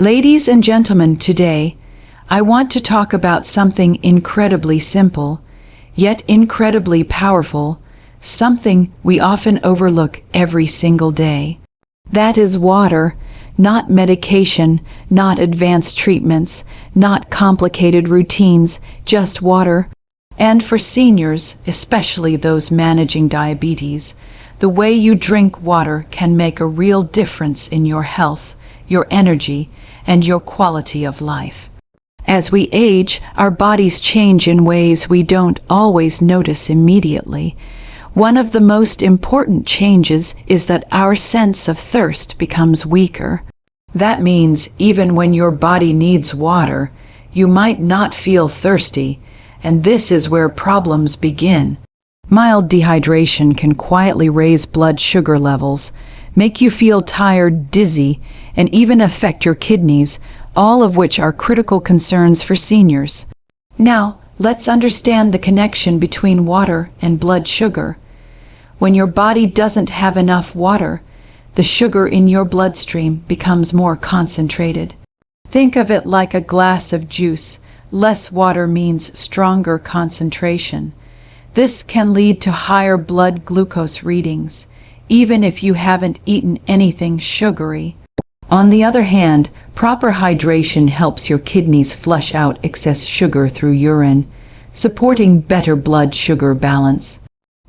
Ladies and gentlemen, today I want to talk about something incredibly simple, yet incredibly powerful, something we often overlook every single day. That is water, not medication, not advanced treatments, not complicated routines, just water. And for seniors, especially those managing diabetes, the way you drink water can make a real difference in your health, your energy, and your quality of life. As we age, our bodies change in ways we don't always notice immediately. One of the most important changes is that our sense of thirst becomes weaker. That means even when your body needs water, you might not feel thirsty, and this is where problems begin. Mild dehydration can quietly raise blood sugar levels, make you feel tired, dizzy, and even affect your kidneys, all of which are critical concerns for seniors. Now, let's understand the connection between water and blood sugar. When your body doesn't have enough water, the sugar in your bloodstream becomes more concentrated. Think of it like a glass of juice. Less water means stronger concentration. This can lead to higher blood glucose readings, even if you haven't eaten anything sugary. On the other hand, proper hydration helps your kidneys flush out excess sugar through urine, supporting better blood sugar balance.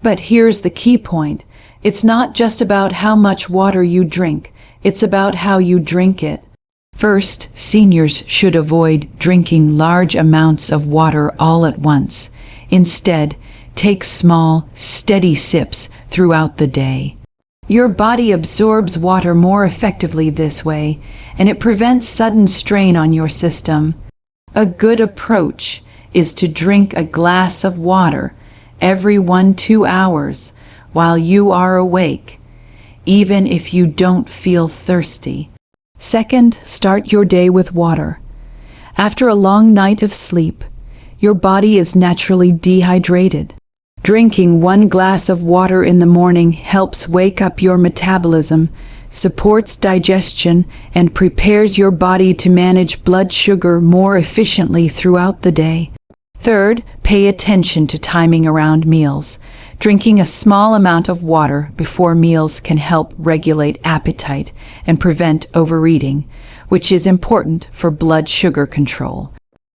But here's the key point. It's not just about how much water you drink, it's about how you drink it. First, seniors should avoid drinking large amounts of water all at once. Instead, take small, steady sips throughout the day. Your body absorbs water more effectively this way, and it prevents sudden strain on your system. A good approach is to drink a glass of water every 1-2 hours while you are awake, even if you don't feel thirsty. Second, start your day with water. After a long night of sleep, your body is naturally dehydrated. Drinking 1 glass of water in the morning helps wake up your metabolism, supports digestion, and prepares your body to manage blood sugar more efficiently throughout the day. Third, pay attention to timing around meals. Drinking a small amount of water before meals can help regulate appetite and prevent overeating, which is important for blood sugar control.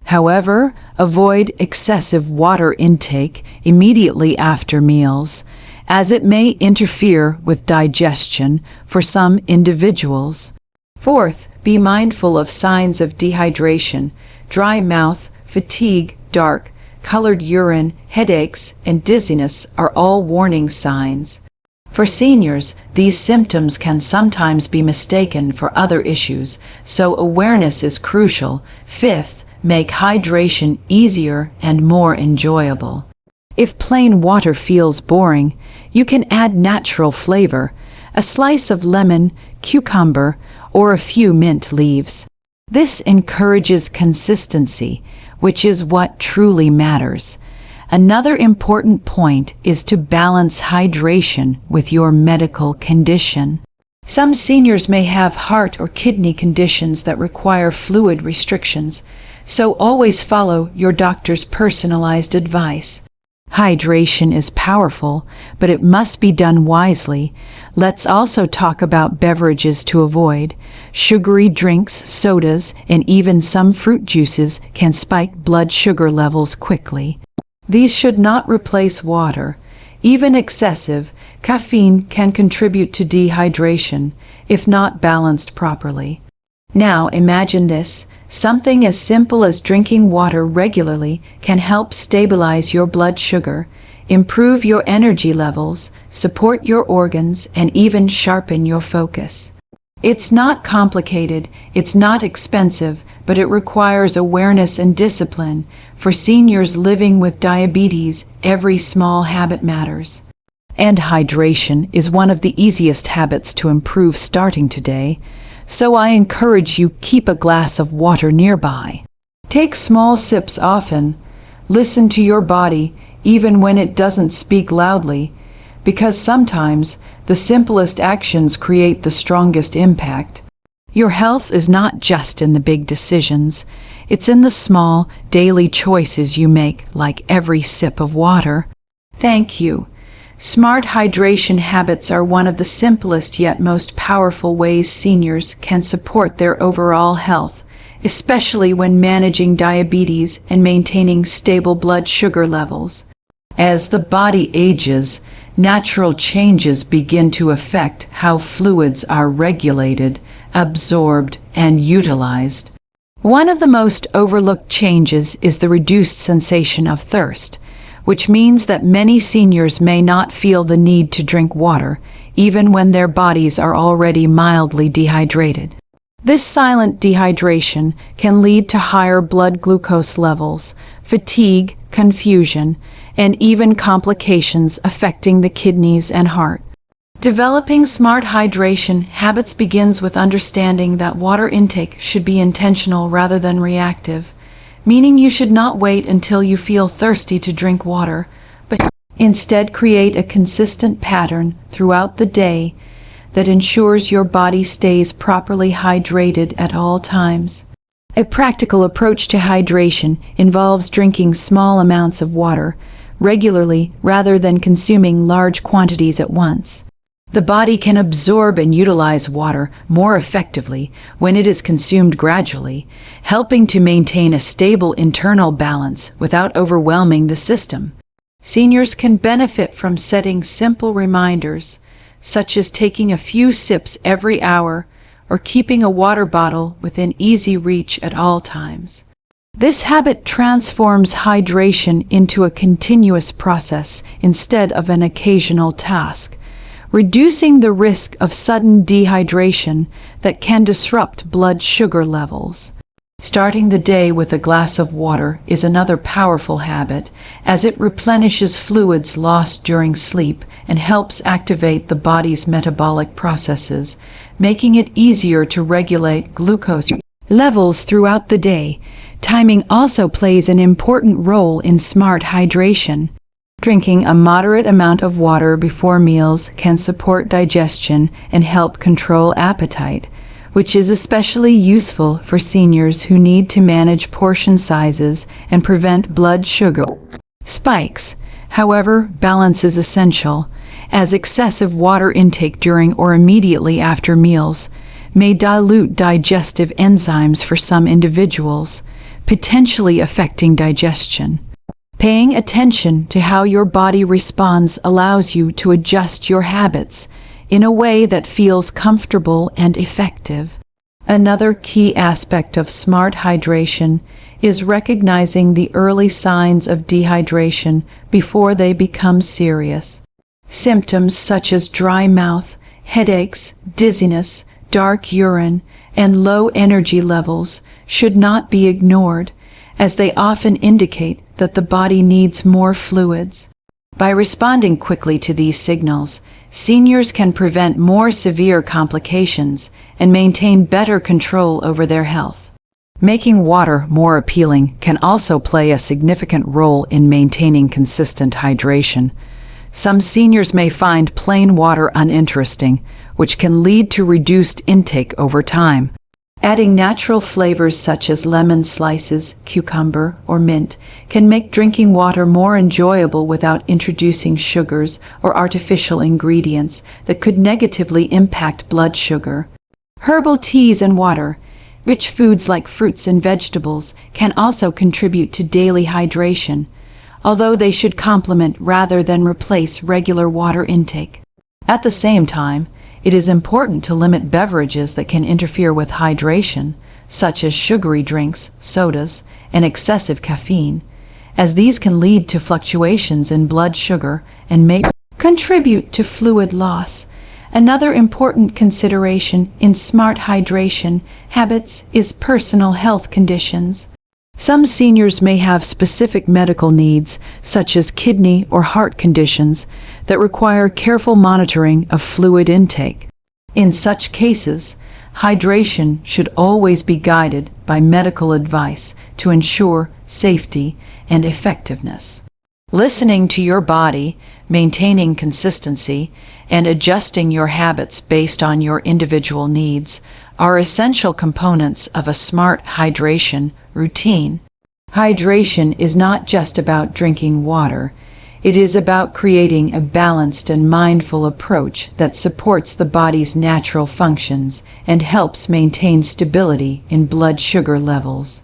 However, avoid excessive water intake immediately after meals, as it may interfere with digestion for some individuals. Fourth, be mindful of signs of dehydration. Dry mouth, fatigue, dark, colored urine, headaches, and dizziness are all warning signs. For seniors, these symptoms can sometimes be mistaken for other issues, so awareness is crucial. Fifth, make hydration easier and more enjoyable. If plain water feels boring, you can add natural flavor, a slice of lemon, cucumber, or a few mint leaves. This encourages consistency, which is what truly matters. Another important point is to balance hydration with your medical condition. Some seniors may have heart or kidney conditions that require fluid restrictions, so always follow your doctor's personalized advice. Hydration is powerful, but it must be done wisely. Let's also talk about beverages to avoid. Sugary drinks, sodas, and even some fruit juices can spike blood sugar levels quickly. These should not replace water. Even excessive caffeine can contribute to dehydration if not balanced properly. Now imagine this. Something as simple as drinking water regularly can help stabilize your blood sugar, improve your energy levels, support your organs, and even sharpen your focus. It's not complicated, it's not expensive, but it requires awareness and discipline. For seniors living with diabetes, every small habit matters. And hydration is one of the easiest habits to improve starting today. So I encourage you, keep a glass of water nearby. Take small sips often. Listen to your body, even when it doesn't speak loudly, because sometimes the simplest actions create the strongest impact. Your health is not just in the big decisions. It's in the small, daily choices you make, like every sip of water. Thank you. Smart hydration habits are one of the simplest yet most powerful ways seniors can support their overall health, especially when managing diabetes and maintaining stable blood sugar levels. As the body ages, natural changes begin to affect how fluids are regulated, absorbed, and utilized. One of the most overlooked changes is the reduced sensation of thirst, which means that many seniors may not feel the need to drink water, even when their bodies are already mildly dehydrated. This silent dehydration can lead to higher blood glucose levels, fatigue, confusion, and even complications affecting the kidneys and heart. Developing smart hydration habits begins with understanding that water intake should be intentional rather than reactive, meaning you should not wait until you feel thirsty to drink water, but instead create a consistent pattern throughout the day that ensures your body stays properly hydrated at all times. A practical approach to hydration involves drinking small amounts of water regularly rather than consuming large quantities at once. The body can absorb and utilize water more effectively when it is consumed gradually, helping to maintain a stable internal balance without overwhelming the system. Seniors can benefit from setting simple reminders, such as taking a few sips every hour or keeping a water bottle within easy reach at all times. This habit transforms hydration into a continuous process instead of an occasional task, reducing the risk of sudden dehydration that can disrupt blood sugar levels. Starting the day with a glass of water is another powerful habit, as it replenishes fluids lost during sleep and helps activate the body's metabolic processes, making it easier to regulate glucose levels throughout the day. Timing also plays an important role in smart hydration. Drinking a moderate amount of water before meals can support digestion and help control appetite, which is especially useful for seniors who need to manage portion sizes and prevent blood sugar spikes. However, balance is essential, as excessive water intake during or immediately after meals may dilute digestive enzymes for some individuals, potentially affecting digestion. Paying attention to how your body responds allows you to adjust your habits in a way that feels comfortable and effective. Another key aspect of smart hydration is recognizing the early signs of dehydration before they become serious. Symptoms such as dry mouth, headaches, dizziness, dark urine, and low energy levels should not be ignored, as they often indicate that the body needs more fluids. By responding quickly to these signals, seniors can prevent more severe complications and maintain better control over their health. Making water more appealing can also play a significant role in maintaining consistent hydration. Some seniors may find plain water uninteresting, which can lead to reduced intake over time. Adding natural flavors such as lemon slices, cucumber, or mint can make drinking water more enjoyable without introducing sugars or artificial ingredients that could negatively impact blood sugar. Herbal teas and water, rich foods like fruits and vegetables, can also contribute to daily hydration, although they should complement rather than replace regular water intake. At the same time, it is important to limit beverages that can interfere with hydration, such as sugary drinks, sodas, and excessive caffeine, as these can lead to fluctuations in blood sugar and may contribute to fluid loss. Another important consideration in smart hydration habits is personal health conditions. Some seniors may have specific medical needs, such as kidney or heart conditions, that require careful monitoring of fluid intake. In such cases, hydration should always be guided by medical advice to ensure safety and effectiveness. Listening to your body, maintaining consistency, and adjusting your habits based on your individual needs are essential components of a smart hydration routine. Hydration is not just about drinking water. It is about creating a balanced and mindful approach that supports the body's natural functions and helps maintain stability in blood sugar levels.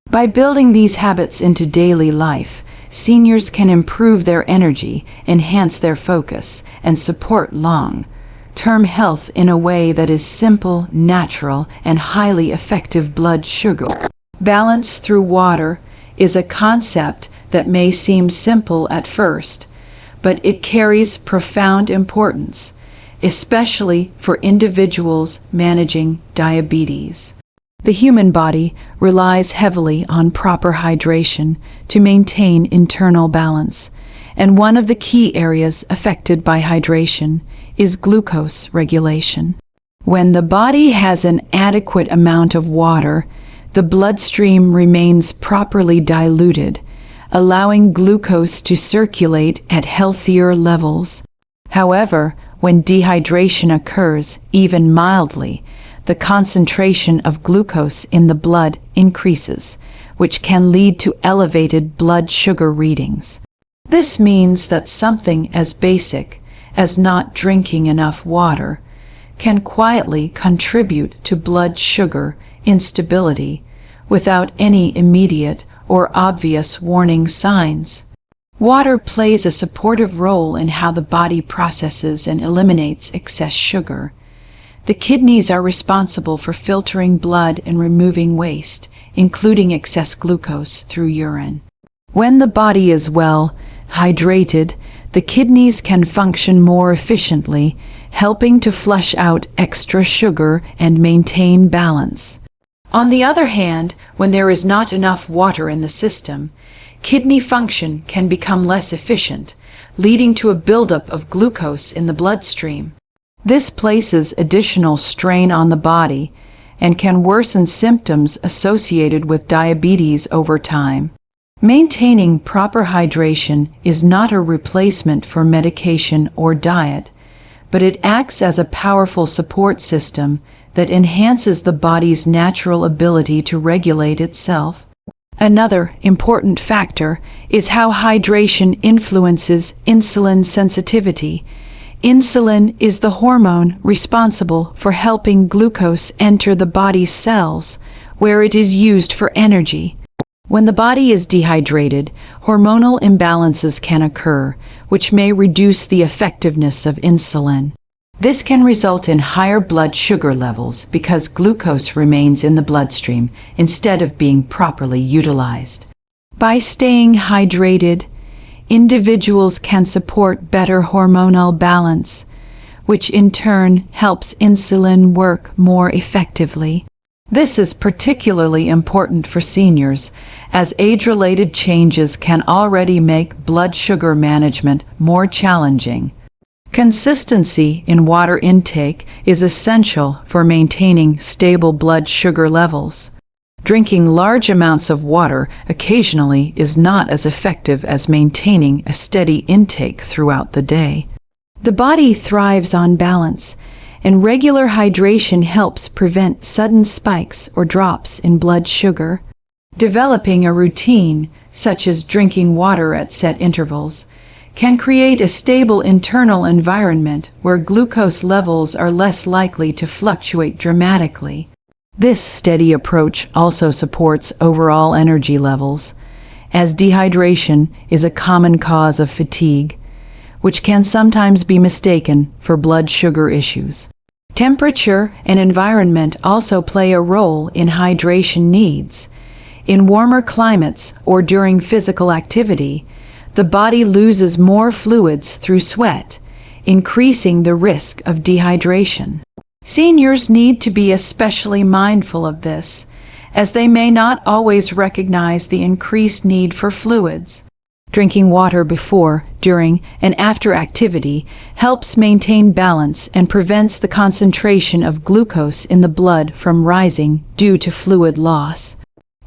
By building these habits into daily life, seniors can improve their energy, enhance their focus, and support long-term health in a way that is simple, natural, and highly effective. Blood sugar balance through water is a concept that may seem simple at first, but it carries profound importance, especially for individuals managing diabetes. The human body relies heavily on proper hydration to maintain internal balance, and one of the key areas affected by hydration is glucose regulation. When the body has an adequate amount of water, the bloodstream remains properly diluted, allowing glucose to circulate at healthier levels. However, when dehydration occurs, even mildly, the concentration of glucose in the blood increases, which can lead to elevated blood sugar readings. This means that something as basic as not drinking enough water can quietly contribute to blood sugar instability without any immediate or obvious warning signs. Water plays a supportive role in how the body processes and eliminates excess sugar. The kidneys are responsible for filtering blood and removing waste, including excess glucose, through urine. When the body is well hydrated, the kidneys can function more efficiently, helping to flush out extra sugar and maintain balance. On the other hand, when there is not enough water in the system, kidney function can become less efficient, leading to a buildup of glucose in the bloodstream. This places additional strain on the body and can worsen symptoms associated with diabetes over time. Maintaining proper hydration is not a replacement for medication or diet, but it acts as a powerful support system that enhances the body's natural ability to regulate itself. Another important factor is how hydration influences insulin sensitivity. Insulin is the hormone responsible for helping glucose enter the body's cells, where it is used for energy. When the body is dehydrated, hormonal imbalances can occur, which may reduce the effectiveness of insulin. This can result in higher blood sugar levels because glucose remains in the bloodstream instead of being properly utilized. By staying hydrated, individuals can support better hormonal balance, which in turn helps insulin work more effectively. This is particularly important for seniors, as age-related changes can already make blood sugar management more challenging. Consistency in water intake is essential for maintaining stable blood sugar levels. Drinking large amounts of water occasionally is not as effective as maintaining a steady intake throughout the day. The body thrives on balance, and regular hydration helps prevent sudden spikes or drops in blood sugar. Developing a routine, such as drinking water at set intervals, can create a stable internal environment where glucose levels are less likely to fluctuate dramatically. This steady approach also supports overall energy levels, as dehydration is a common cause of fatigue, which can sometimes be mistaken for blood sugar issues. Temperature and environment also play a role in hydration needs. In warmer climates or during physical activity, the body loses more fluids through sweat, increasing the risk of dehydration. Seniors need to be especially mindful of this, as they may not always recognize the increased need for fluids. Drinking water before, during, and after activity helps maintain balance and prevents the concentration of glucose in the blood from rising due to fluid loss.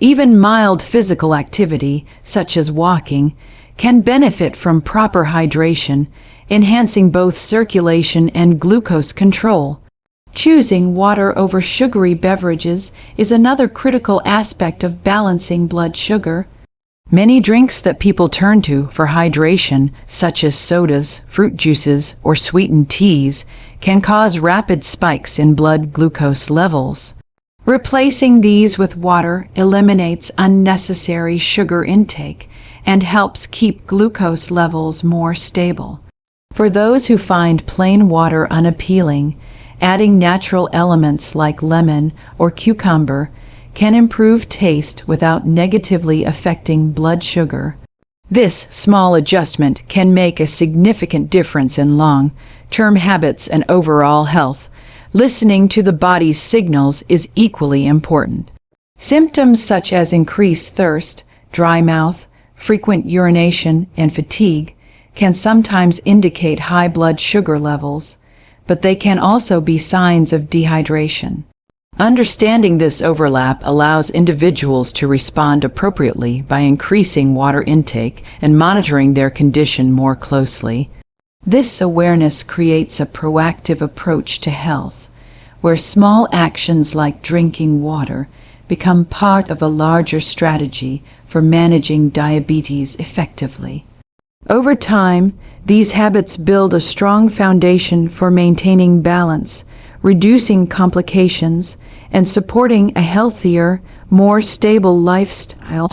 Even mild physical activity, such as walking, can benefit from proper hydration, enhancing both circulation and glucose control. Choosing water over sugary beverages is another critical aspect of balancing blood sugar. Many drinks that people turn to for hydration, such as sodas, fruit juices, or sweetened teas, can cause rapid spikes in blood glucose levels. Replacing these with water eliminates unnecessary sugar intake and helps keep glucose levels more stable. For those who find plain water unappealing, adding natural elements like lemon or cucumber can improve taste without negatively affecting blood sugar. This small adjustment can make a significant difference in long-term habits and overall health. Listening to the body's signals is equally important. Symptoms such as increased thirst, dry mouth, frequent urination, and fatigue can sometimes indicate high blood sugar levels, but they can also be signs of dehydration. Understanding this overlap allows individuals to respond appropriately by increasing water intake and monitoring their condition more closely. This awareness creates a proactive approach to health, where small actions like drinking water become part of a larger strategy for managing diabetes effectively. Over time, these habits build a strong foundation for maintaining balance, reducing complications, and supporting a healthier, more stable lifestyle.